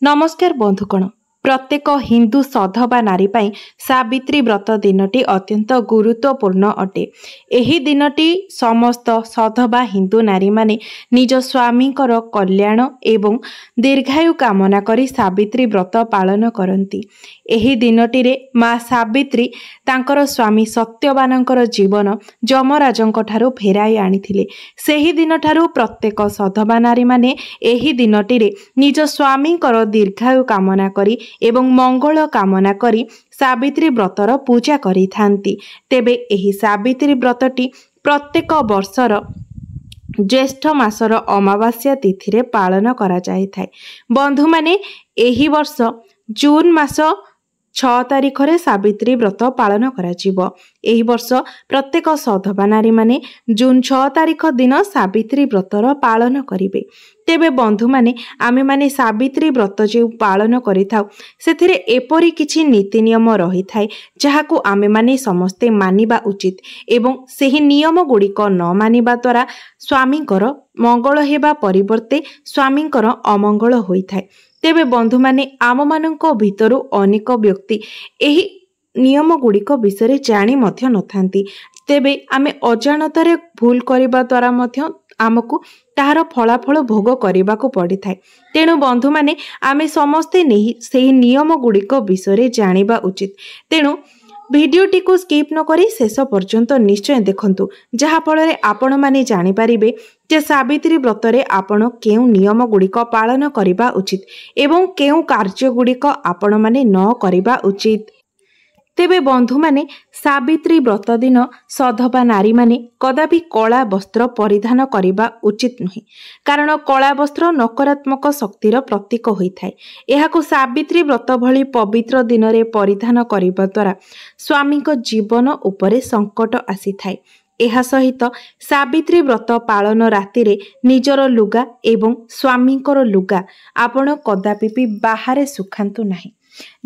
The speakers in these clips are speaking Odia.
नमस्कार बंधुगण। प्रत्येक हिंदू सधवा नारी पाई सावित्री व्रत दिनटी अत्यंत गुरुत्वपूर्ण अटे। एही दिनटी समस्त सधवा हिंदू नारी माने निज स्वामींकर कल्याण एवं दीर्घायु कामना करी सावित्री व्रत पालन करती। एही दिनटी रे माँ सावित्री तांकर स्वामी सत्यवानंकर जीवन जमराजंक ठारू फेराई आनिथिले। सेही दिन ठारू प्रत्येक सधवा नारी माने एही दिनटी रे निज स्वामींकर दीर्घायु कामना करी एवं मंगल कामना करी सावित्री व्रतर पूजा करी थांती। तेबे एही सावित्री व्रतटी प्रत्येक वर्षर ज्येष्ठ मासर अमावास्या तिथि रे पालन करा जाय थाए। बंधु माने एही वर्ष जून मास 6 तारिख रे सावित्री व्रत पालन करा जिवो। एही वर्ष प्रत्येक सधवा नारी माने जून 6 तारिख दिन सावित्री व्रतर पालन करिवे। तेबे बंधु माने आमे माने सावित्री व्रत जे पालन करिथाउ सेथिरे एपरि किछि नीति नियम रही थाए जहाकू आमे माने समस्ते मानिबा उचित एवं सेही नियम गुड़िक न मानिबा द्वारा स्वामींकर मंगल हेबा परिवर्ते स्वामींकर अमंगल होई थाए। तेबे बंधु माने आम माननको भितरु अनेक व्यक्ति एही नियम गुड़िक विषय जानी मध्य नथांती। तेबे आमे अजाणतारे भूल करिबा द्वारा मध्य आमको ताहार फलाफल भोग करने को पड़ी थाए। तेणु बंधु माने आमे समस्ते नहीं सेही नियम गुड़िक विषय जानिबा उचित। तेणु भिडियोटी को स्किप न करी शेष पर्यंत निश्चय देखंतु, जहा फल आपण माने जानि पारिबे जे सावित्री व्रतरे आपण केउ नियम गुड़िक पालन करिबा उचित एवं केउ कार्य गुड़िक आपण माने न करिबा उचित। तेबे बंधु माने सावित्री व्रत दिन सधवा नारी माने कदापि कला वस्त्र परिधान करिबा उचित नुहे, कारण कला वस्त्र नकारात्मक शक्तिर प्रतीक होइथाए। एहाकु सावित्री व्रत भली पवित्र दिन रे परिधान करिबा द्वारा स्वामी को जीवन उपरे संकट आसीथाए। एहा सहित सावित्री व्रत पालन राति रे निजर लुगा एवं स्वामींकर लुगा आपण कदापि भी बाहरे सुखांतु नाही।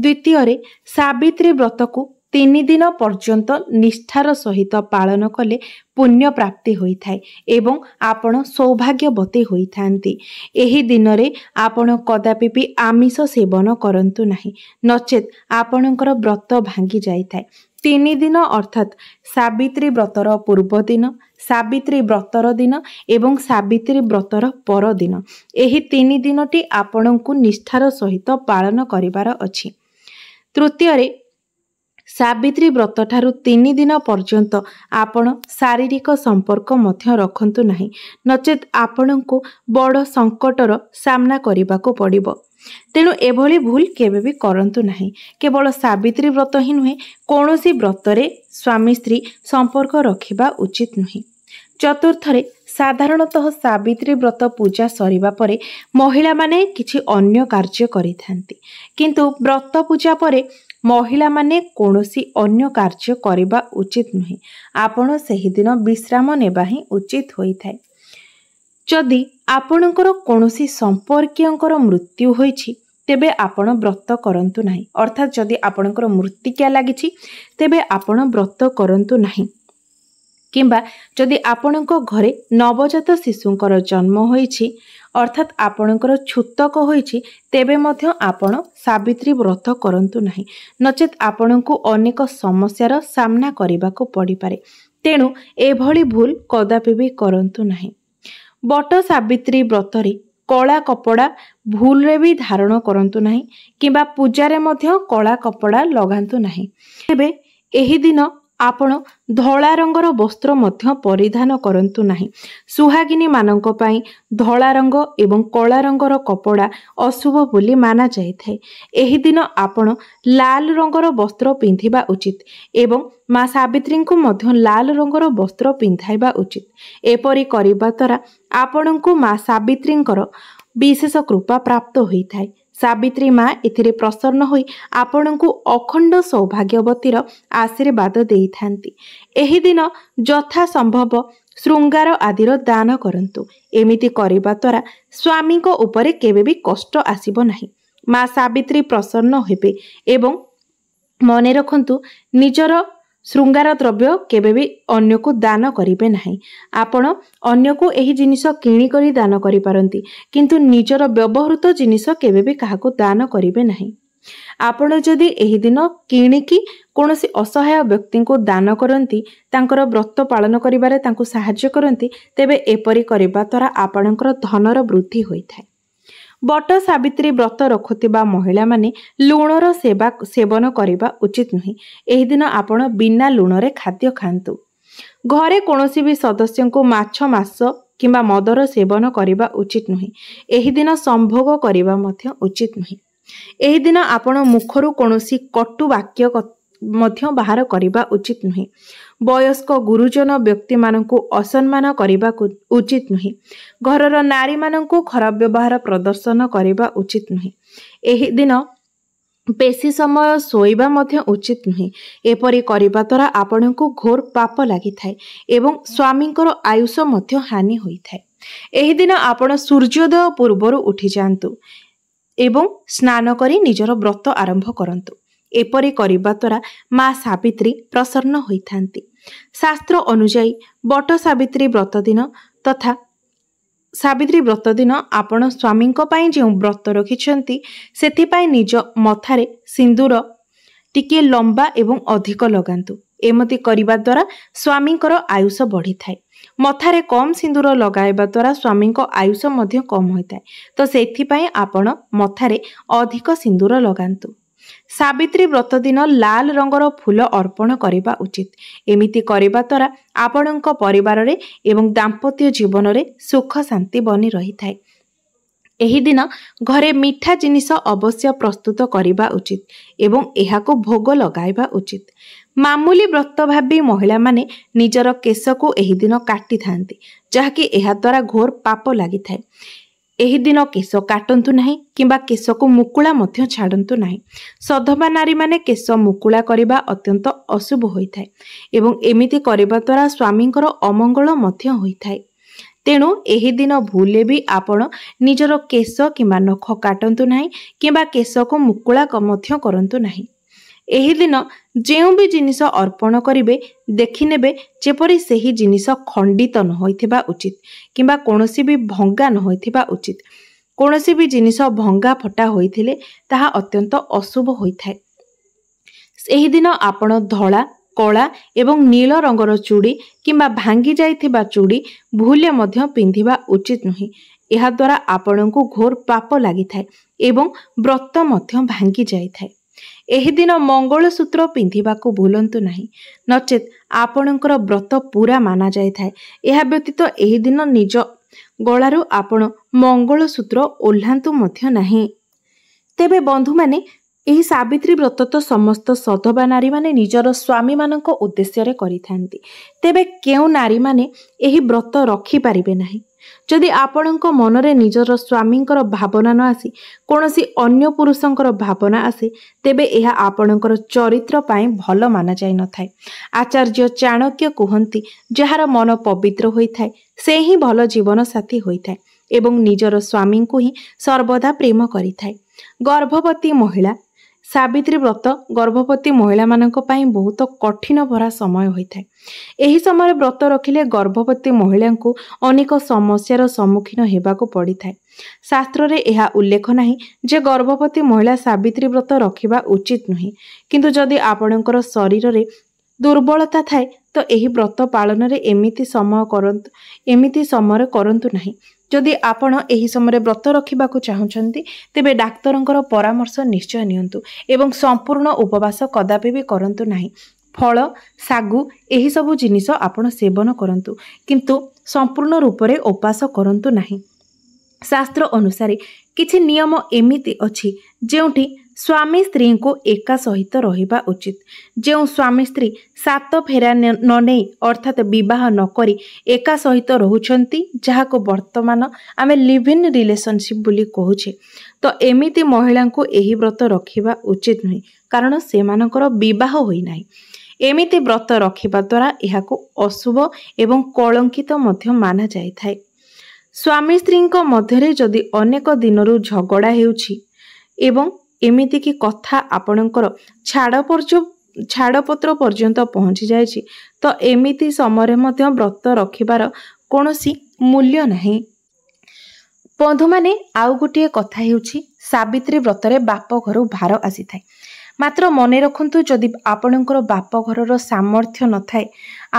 द्वितीय रे सावित्री व्रत को 3 दिन पर्यंत निष्ठार सहित पालन कले पुण्य प्राप्ति होइथाए एवं आपण सौभाग्यवती होइथांती। एही दिन रे आपण कदापि भी आमिष सेवन करंतु नाही, नचेत आपणकर व्रत भांगी जाइथाए। 3 दिन अर्थात सावित्री व्रतर पूर्व दिन, सावित्री व्रतर दिन एवं सावित्री व्रतर पर दिन, एही 3 दिनटी आपणଙ୍କୁ निष्ठार सहित पालन करिवार अछि। तृतीय रे सावित्री व्रत ठारू 3 दिन पर्यंत आपण शारीरिक संपर्क मध्य रखंतु नाही, नचेत आपणଙ୍କୁ बड़ संकटर सामना करिबाको पड़िबो। तेणु एभली भूल केबे भी करंतु नाही। केवल सावित्री व्रत ही नुहे, कोनोसी व्रतरे स्वामी स्त्री संपर्क रखिबा उचित नुहे। चतुर्थ रे साधारणतः सावित्री व्रत पूजा सरिबा परे महिला माने किछि अन्य कार्य करिथांती, किंतु व्रत पूजा परे महिला माने कोनोसी अन्य कार्य करिबा उचित नुहे। आपण सेही दिन विश्राम नेबा ही उचित होइथाए। जदि आपणकर कोनोसी संपर्कीयंकर मृत्यु होइछि तेबे आपण व्रत करंतु नाही, अर्थात जदि आपणकर मृत्तिका लागिछि तेबे आपण व्रत करंतु नाही। किंबा जदि आपणको घरे नवजात शिशुंकर जन्म होइछि अर्थात आपणकर छूतक होइछि तेबे मध्य आपण सावित्री व्रत करंतु नाही, नचेत आपणको अनेक समस्यार सामना करिबाको पड़ी पारे। तेणु एभली भूल कदापि भी करंतु नाही। बट सावित्री व्रतरे कला कपड़ा भूल रे भी धारण करंतु नाही, किंबा पूजारे मध्य कला कपड़ा लगांतु नाही। तेबे एही दिन आपण धला रंगर वस्त्र मध्य परिधान करंतु नाही। सुहागिनी मानक पई धला रंग एवं कला रंगर कपड़ा अशुभ बोली माना जाइथाए। एही दिन आपण लाल रंगर वस्त्र पिंधिबा उचित एवं माँ सावित्री को मध्य लाल रंगर वस्त्र पिंधाइबा उचित। एपरि करिबा द्वारा आपणଙ୍କୁ माँ सावित्रींकर विशेष कृपा प्राप्त होइथाए। सावित्री माँ एथिरे प्रसन्न होई आपणଙ୍କୁ अखंड सौभाग्यवतीर आशीर्वाद देइथांती। एही दिन यथा संभव श्रृंगार आदिर दान करंतु। एमिति करिबा द्वारा स्वामी को उपरे केबे भी कष्ट आसीबो नाही। माँ सावित्री प्रसन्न हेबे एवं मने रखंतु निजर ଶୃଙ୍ଗାର ଦ୍ରବ୍ୟ କେବେ ବି ଅନ୍ୟକୁ ଦାନ କରିବେ ନାହିଁ। ଆପଣ ଅନ୍ୟକୁ ଏହି ଜିନିଷ କିଣିକରି ଦାନ କରିପାରନ୍ତି, କିନ୍ତୁ ନିଜର ବ୍ୟବହୃତ ଜିନିଷ କେବେ ବି କାହାକୁ ଦାନ କରିବେ ନାହିଁ। ଆପଣ ଯଦି ଏହି ଦିନ କିଣିକି କୌଣସି ଅସହାୟ ବ୍ୟକ୍ତିଙ୍କୁ ଦାନ କରନ୍ତି, ତାଙ୍କର ବ୍ରତ ପାଳନ କରିବାରେ ତାଙ୍କୁ ସାହାଯ୍ୟ କରନ୍ତି, ତେବେ ଏପରି କରିବା ଦ୍ୱାରା ଆପଣଙ୍କର ଧନର ବୃଦ୍ଧି ହୋଇଥାଏ। ବଟ ସାବିତ୍ରୀ ବ୍ରତ ରଖୁଥିବା ମହିଳାମାନେ ଲୁଣର ସେବନ କରିବା ଉଚିତ ନୁହେଁ। ଏହି ଦିନ ଆପଣ ବିନା ଲୁଣରେ ଖାଦ୍ୟ ଖାଆନ୍ତୁ। ଘରେ କୌଣସି ବି ସଦସ୍ୟଙ୍କୁ ମାଛ, ମାଂସ କିମ୍ବା ମଦର ସେବନ କରିବା ଉଚିତ ନୁହେଁ। ଏହି ଦିନ ସମ୍ଭୋଗ କରିବା ମଧ୍ୟ ଉଚିତ ନୁହେଁ। ଏହି ଦିନ ଆପଣ ମୁଖରୁ କୌଣସି କଟୁ ବାକ୍ୟ ମଧ୍ୟ ବାହାର କରିବା ଉଚିତ ନୁହେଁ। ବୟସ୍କ ଗୁରୁଜନ ବ୍ୟକ୍ତିମାନଙ୍କୁ ଅସମ୍ମାନ କରିବାକୁ ଉଚିତ ନୁହେଁ। ଘରର ନାରୀମାନଙ୍କୁ ଖରାପ ବ୍ୟବହାର ପ୍ରଦର୍ଶନ କରିବା ଉଚିତ ନୁହେଁ। ଏହି ଦିନ ବେଶୀ ସମୟ ଶୋଇବା ମଧ୍ୟ ଉଚିତ ନୁହେଁ। ଏପରି କରିବା ଦ୍ୱାରା ଆପଣଙ୍କୁ ଘୋର ପାପ ଲାଗିଥାଏ ଏବଂ ସ୍ୱାମୀଙ୍କର ଆୟୁଷ ମଧ୍ୟ ହାନି ହୋଇଥାଏ। ଏହି ଦିନ ଆପଣ ସୂର୍ଯ୍ୟୋଦୟ ପୂର୍ବରୁ ଉଠିଯାଆନ୍ତୁ ଏବଂ ସ୍ନାନ କରି ନିଜର ବ୍ରତ ଆରମ୍ଭ କରନ୍ତୁ। ଏପରି କରିବା ଦ୍ୱାରା ମା ସାବିତ୍ରୀ ପ୍ରସନ୍ନ ହୋଇଥାନ୍ତି। ଶାସ୍ତ୍ର ଅନୁଯାୟୀ ବଟ ସାବିତ୍ରୀ ବ୍ରତ ଦିନ ତଥା ସାବିତ୍ରୀ ବ୍ରତ ଦିନ ଆପଣ ସ୍ୱାମୀଙ୍କ ପାଇଁ ଯେଉଁ ବ୍ରତ ରଖିଛନ୍ତି ସେଥିପାଇଁ ନିଜ ମଥାରେ ସିନ୍ଦୁର ଟିକିଏ ଲମ୍ବା ଏବଂ ଅଧିକ ଲଗାନ୍ତୁ। ଏମିତି କରିବା ଦ୍ୱାରା ସ୍ୱାମୀଙ୍କର ଆୟୁଷ ବଢ଼ିଥାଏ। ମଥାରେ କମ୍ ସିନ୍ଦୁର ଲଗାଇବା ଦ୍ୱାରା ସ୍ୱାମୀଙ୍କ ଆୟୁଷ ମଧ୍ୟ କମ୍ ହୋଇଥାଏ। ତ ସେଥିପାଇଁ ଆପଣ ମଥାରେ ଅଧିକ ସିନ୍ଦୁର ଲଗାନ୍ତୁ। ସାବିତ୍ରୀ ବ୍ରତ ଦିନ ଲାଲ ରଙ୍ଗର ଫୁଲ ଅର୍ପଣ କରିବା ଉଚିତ। ଏମିତି କରିବା ଦ୍ୱାରା ଆପଣଙ୍କ ପରିବାରରେ ଏବଂ ଦାମ୍ପତ୍ୟ ଜୀବନରେ ସୁଖ ଶାନ୍ତି ବନି ରହିଥାଏ। ଏହି ଦିନ ଘରେ ମିଠା ଜିନିଷ ଅବଶ୍ୟ ପ୍ରସ୍ତୁତ କରିବା ଉଚିତ ଏବଂ ଏହାକୁ ଭୋଗ ଲଗାଇବା ଉଚିତ। ମାମୁଲି ବ୍ରତ ଭାବି ମହିଳାମାନେ ନିଜର କେଶକୁ ଏହି ଦିନ କାଟିଥାନ୍ତି, ଯାହାକି ଏହାଦ୍ୱାରା ଘୋର ପାପ ଲାଗିଥାଏ। ଏହି ଦିନ କେଶ କାଟନ୍ତୁ ନାହିଁ କିମ୍ବା କେଶକୁ ମୁକୁଳା ମଧ୍ୟ ଛାଡ଼ନ୍ତୁ ନାହିଁ। ସଧବା ନାରୀମାନେ କେଶ ମୁକୁଳା କରିବା ଅତ୍ୟନ୍ତ ଅଶୁଭ ହୋଇଥାଏ ଏବଂ ଏମିତି କରିବା ଦ୍ୱାରା ସ୍ୱାମୀଙ୍କର ଅମଙ୍ଗଳ ମଧ୍ୟ ହୋଇଥାଏ। ତେଣୁ ଏହି ଦିନ ଭୁଲରେ ବି ଆପଣ ନିଜର କେଶ କିମ୍ବା ନଖ କାଟନ୍ତୁ ନାହିଁ କିମ୍ବା କେଶକୁ ମୁକୁଳା ମଧ୍ୟ କରନ୍ତୁ ନାହିଁ। ଏହି ଦିନ ଯେଉଁ ବି ଜିନିଷ ଅର୍ପଣ କରିବେ ଦେଖିନେବେ ଯେପରି ସେହି ଜିନିଷ ଖଣ୍ଡିତ ନ ହୋଇଥିବା ଉଚିତ କିମ୍ବା କୌଣସି ବି ଭଙ୍ଗା ନ ହୋଇଥିବା ଉଚିତ। କୌଣସି ବି ଜିନିଷ ଭଙ୍ଗା ଫଟା ହୋଇଥିଲେ ତାହା ଅତ୍ୟନ୍ତ ଅଶୁଭ ହୋଇଥାଏ। ଏହି ଦିନ ଆପଣ ଧଳା, କଳା ଏବଂ ନୀଳ ରଙ୍ଗର ଚୁଡ଼ି କିମ୍ବା ଭାଙ୍ଗି ଯାଇଥିବା ଚୁଡ଼ି ଭୁଲରେ ମଧ୍ୟ ପିନ୍ଧିବା ଉଚିତ ନୁହେଁ। ଏହାଦ୍ୱାରା ଆପଣଙ୍କୁ ଘୋର ପାପ ଲାଗିଥାଏ ଏବଂ ବ୍ରତ ମଧ୍ୟ ଭାଙ୍ଗି ଯାଇଥାଏ। ଏହି ଦିନ ମଙ୍ଗଳସୂତ୍ର ପିନ୍ଧିବାକୁ ଭୁଲନ୍ତୁ ନାହିଁ, ନଚେତ୍ ଆପଣଙ୍କର ବ୍ରତ ପୁରା ମାନା ଯାଇଥାଏ। ଏହା ବ୍ୟତୀତ ଏହି ଦିନ ନିଜ ଗଳାରୁ ଆପଣ ମଙ୍ଗଳସୂତ୍ର ଓହ୍ଲାନ୍ତୁ ମଧ୍ୟ ନାହିଁ। ତେବେ ବନ୍ଧୁମାନେ, ଏହି ସାବିତ୍ରୀ ବ୍ରତ ତ ସମସ୍ତ ସଧବା ନାରୀମାନେ ନିଜର ସ୍ୱାମୀମାନଙ୍କ ଉଦ୍ଦେଶ୍ୟରେ କରିଥାନ୍ତି। ତେବେ କେଉଁ ନାରୀମାନେ ଏହି ବ୍ରତ ରଖିପାରିବେ ନାହିଁ? ଯଦି ଆପଣଙ୍କ ମନରେ ନିଜର ସ୍ୱାମୀଙ୍କର ଭାବନା ନ ଆସି କୌଣସି ଅନ୍ୟ ପୁରୁଷଙ୍କର ଭାବନା ଆସେ, ତେବେ ଏହା ଆପଣଙ୍କର ଚରିତ୍ର ପାଇଁ ଭଲ ମାନାଯାଇନଥାଏ। ଆଚାର୍ଯ୍ୟ ଚାଣକ୍ୟ କୁହନ୍ତି, ଯାହାର ମନ ପବିତ୍ର ହୋଇଥାଏ ସେ ହିଁ ଭଲ ଜୀବନସାଥୀ ହୋଇଥାଏ ଏବଂ ନିଜର ସ୍ୱାମୀଙ୍କୁ ହିଁ ସର୍ବଦା ପ୍ରେମ କରିଥାଏ। ଗର୍ଭବତୀ ମହିଳା ସାବିତ୍ରୀ ବ୍ରତ ଗର୍ଭବତୀ ମହିଳାମାନଙ୍କ ପାଇଁ ବହୁତ କଠିନ ଭରା ସମୟ ହୋଇଥାଏ। ଏହି ସମୟରେ ବ୍ରତ ରଖିଲେ ଗର୍ଭବତୀ ମହିଳାଙ୍କୁ ଅନେକ ସମସ୍ୟାର ସମ୍ମୁଖୀନ ହେବାକୁ ପଡ଼ିଥାଏ। ଶାସ୍ତ୍ରରେ ଏହା ଉଲ୍ଲେଖ ନାହିଁ ଯେ ଗର୍ଭବତୀ ମହିଳା ସାବିତ୍ରୀ ବ୍ରତ ରଖିବା ଉଚିତ ନୁହେଁ, କିନ୍ତୁ ଯଦି ଆପଣଙ୍କର ଶରୀରରେ ଦୁର୍ବଳତା ଥାଏ ତ ଏହି ବ୍ରତ ପାଳନରେ ଏମିତି ସମୟରେ କରନ୍ତୁ ନାହିଁ। ଯଦି ଆପଣ ଏହି ସମୟରେ ବ୍ରତ ରଖିବାକୁ ଚାହୁଁଛନ୍ତି ତେବେ ଡାକ୍ତରଙ୍କର ପରାମର୍ଶ ନିଶ୍ଚୟ ନିଅନ୍ତୁ ଏବଂ ସମ୍ପୂର୍ଣ୍ଣ ଉପବାସ କଦାପି ବି କରନ୍ତୁ ନାହିଁ। ଫଳ, ଶାଗୁ ଏହିସବୁ ଜିନିଷ ଆପଣ ସେବନ କରନ୍ତୁ, କିନ୍ତୁ ସମ୍ପୂର୍ଣ୍ଣ ରୂପରେ ଉପାସ କରନ୍ତୁ ନାହିଁ। ଶାସ୍ତ୍ର ଅନୁସାରେ କିଛି ନିୟମ ଏମିତି ଅଛି ଯେଉଁଠି ସ୍ୱାମୀ ସ୍ତ୍ରୀଙ୍କୁ ଏକା ସହିତ ରହିବା ଉଚିତ। ଯେଉଁ ସ୍ୱାମୀ ସ୍ତ୍ରୀ 7 ଫେରା ନ ନେଇ ଅର୍ଥାତ୍ ବିବାହ ନ କରି ଏକା ସହିତ ରହୁଛନ୍ତି, ଯାହାକୁ ବର୍ତ୍ତମାନ ଆମେ ଲିଭ୍ ଇନ୍ ରିଲେସନସିପ୍ ବୋଲି କହୁଛେ, ତ ଏମିତି ମହିଳାଙ୍କୁ ଏହି ବ୍ରତ ରଖିବା ଉଚିତ ନୁହେଁ, କାରଣ ସେମାନଙ୍କର ବିବାହ ହୋଇନାହିଁ। ଏମିତି ବ୍ରତ ରଖିବା ଦ୍ୱାରା ଏହାକୁ ଅଶୁଭ ଏବଂ କଳଙ୍କିତ ମଧ୍ୟ ମାନା ଯାଇଥାଏ। ସ୍ୱାମୀ ସ୍ତ୍ରୀଙ୍କ ମଧ୍ୟରେ ଯଦି ଅନେକ ଦିନରୁ ଝଗଡ଼ା ହେଉଛି ଏବଂ ଏମିତିକି କଥା ଆପଣଙ୍କର ଛାଡ଼ପତ୍ର ପର୍ଯ୍ୟନ୍ତ ପହଞ୍ଚି ଯାଇଛି ତ ଏମିତି ସମୟରେ ମଧ୍ୟ ବ୍ରତ ରଖିବାର କୌଣସି ମୂଲ୍ୟ ନାହିଁ। ବନ୍ଧୁମାନେ, ଆଉ ଗୋଟିଏ କଥା ହେଉଛି ସାବିତ୍ରୀ ବ୍ରତରେ ବାପ ଘରୁ ଭାର ଆସିଥାଏ। ମାତ୍ର ମନେ ରଖନ୍ତୁ, ଯଦି ଆପଣଙ୍କର ବାପ ଘରର ସାମର୍ଥ୍ୟ ନଥାଏ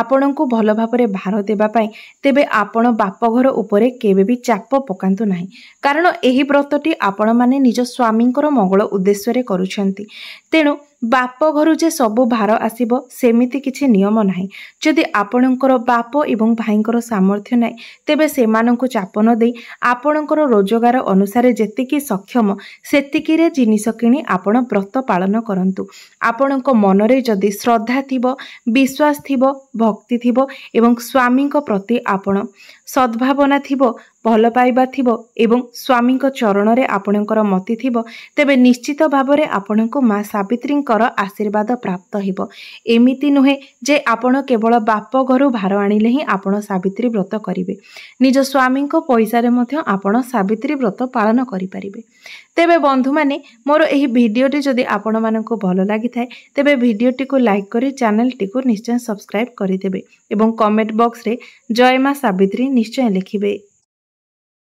ଆପଣଙ୍କୁ ଭଲ ଭାବରେ ଭାର ଦେବା ପାଇଁ, ତେବେ ଆପଣ ବାପଘର ଉପରେ କେବେ ବି ଚାପ ପକାନ୍ତୁ ନାହିଁ। କାରଣ ଏହି ବ୍ରତଟି ଆପଣମାନେ ନିଜ ସ୍ୱାମୀଙ୍କର ମଙ୍ଗଳ ଉଦ୍ଦେଶ୍ୟରେ କରୁଛନ୍ତି। ତେଣୁ ବାପ ଘରୁ ଯେ ସବୁ ଭାର ଆସିବ ସେମିତି କିଛି ନିୟମ ନାହିଁ। ଯଦି ଆପଣଙ୍କର ବାପ ଏବଂ ଭାଇଙ୍କର ସାମର୍ଥ୍ୟ ନାହିଁ ତେବେ ସେମାନଙ୍କୁ ଚାପ ନ ଦେଇ ଆପଣଙ୍କର ରୋଜଗାର ଅନୁସାରେ ଯେତିକି ସକ୍ଷମ ସେତିକିରେ ଜିନିଷ କିଣି ଆପଣ ବ୍ରତ ପାଳନ କରନ୍ତୁ। ଆପଣଙ୍କ ମନରେ ଯଦି ଶ୍ରଦ୍ଧା ଥିବ, ବିଶ୍ୱାସ ଥିବ, ଭକ୍ତି ଥିବ ଏବଂ ସ୍ୱାମୀଙ୍କ ପ୍ରତି ଆପଣ ସଦ୍ଭାବନା ଥିବ, ଭଲ ପାଇବା ଥିବ ଏବଂ ସ୍ୱାମୀଙ୍କ ଚରଣରେ ଆପଣଙ୍କର ମତି ଥିବ, ତେବେ ନିଶ୍ଚିତ ଭାବରେ ଆପଣଙ୍କୁ ମା ସାବିତ୍ରୀଙ୍କର ଆଶୀର୍ବାଦ ପ୍ରାପ୍ତ ହେବ। ଏମିତି ନୁହେଁ ଯେ ଆପଣ କେବଳ ବାପ ଘରୁ ଭାର ଆଣିଲେ ହିଁ ଆପଣ ସାବିତ୍ରୀ ବ୍ରତ କରିବେ। ନିଜ ସ୍ୱାମୀଙ୍କ ପଇସାରେ ମଧ୍ୟ ଆପଣ ସାବିତ୍ରୀ ବ୍ରତ ପାଳନ କରିପାରିବେ। ତେବେ ବନ୍ଧୁମାନେ, ମୋର ଏହି ଭିଡ଼ିଓଟି ଯଦି ଆପଣମାନଙ୍କୁ ଭଲ ଲାଗିଥାଏ ତେବେ ଭିଡ଼ିଓଟିକୁ ଲାଇକ୍ କରି ଚ୍ୟାନେଲଟିକୁ ନିଶ୍ଚୟ ସବସ୍କ୍ରାଇବ୍ କରିଦେବେ ଏବଂ କମେଣ୍ଟ ବକ୍ସରେ ଜୟ ମା ସାବିତ୍ରୀ ନିଶ୍ଚୟ ଲେଖିବେ।